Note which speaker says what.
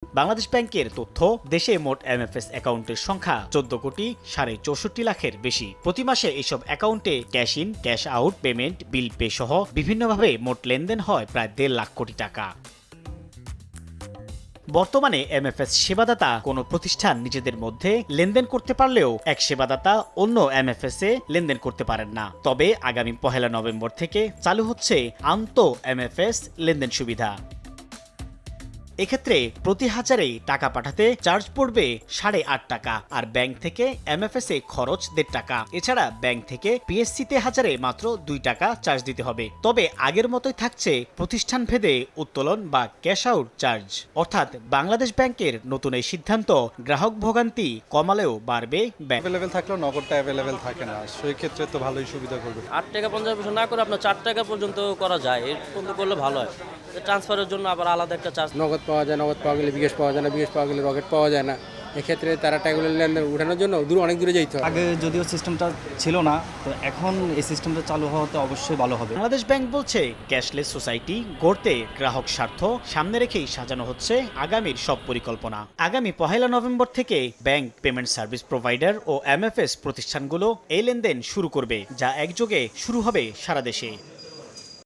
Speaker 1: বাংলাদেশ ব্যাংকের তথ্য, দেশে মোট এমএফএস অ্যাকাউন্টের সংখ্যা 14,64 লাখের বেশি। প্রতি মাসে এসব অ্যাকাউন্টে cash in, cash out, payment, bill pay সহ বিভিন্নভাবে মোট লেনদেন হয় প্রায় 1.5 লাখ কোটি টাকা। বর্তমানে এমএফএস সেবাদাতা কোনো প্রতিষ্ঠান নিজেদের মধ্যে লেনদেন করতে পারলেও এক সেবাদাতা অন্য এমএফএস এ লেনদেন করতে পারেন না। তবে আগামী 1 নভেম্বর থেকে চালু হচ্ছে আন্ত এমএফএস লেনদেন সুবিধা। এক্ষেত্রে প্রতি হাজারে টাকা পাঠাতে চার্জ পড়বে 8.5 টাকা, আর ব্যাংক থেকে এমএফএস এ খরচ 1.5 টাকা। এছাড়া ব্যাংক থেকে পিএসসি তে হাজারে মাত্র 2 টাকা চার্জ দিতে হবে। তবে আগের মতোই থাকছে প্রতিষ্ঠান ভেদে উত্তোলন বা ক্যাশ আউট চার্জ। অর্থাৎ বাংলাদেশ ব্যাংকের নতুন এই সিদ্ধান্ত গ্রাহক ভোগান্তি কমালেও বাড়বে ব্যাংক।
Speaker 2: অ্যাভেলেবেল থাকলেও নগদটা অ্যাভেলেবেল থাকে না, সেই ক্ষেত্রে তো ভালোই সুবিধা করবে।
Speaker 3: 8 টাকা 50 পয়সা না করে আপনার 4 টাকা পর্যন্ত করা যায়, এর পর্যন্ত করলে ভালো হয়। ট্রান্সফারের জন্য আবার আলাদা একটা চার্জ।
Speaker 4: নগদ পাওয়া যায়, নগদ পাওয়া গেলে বিকাশ পাওয়া যায় না, বিকাশ পাওয়া গেলে রকেট পাওয়া যায় না। এক্ষেত্রে তারা টাকাগুলো লেনদেন উঠানোর জন্য অনেক দূরে যেতে হয়।
Speaker 5: আগে যদিও সিস্টেমটা ছিল না, তো এখন এই সিস্টেমটা চালু হওয়াতে অবশ্যই ভালো হবে।
Speaker 1: বাংলাদেশ ব্যাংক বলছে, ক্যাশলেস সোসাইটি গড়তে গ্রাহক স্বার্থ সামনে রেখেই সাজানো হচ্ছে আগামীর সব পরিকল্পনা। আগামী 1 নভেম্বর থেকে ব্যাংক, পেমেন্ট সার্ভিস প্রোভাইডার ও এমএফএস প্রতিষ্ঠানগুলো এই লেনদেন শুরু করবে, যা একযোগে শুরু হবে সারা দেশে।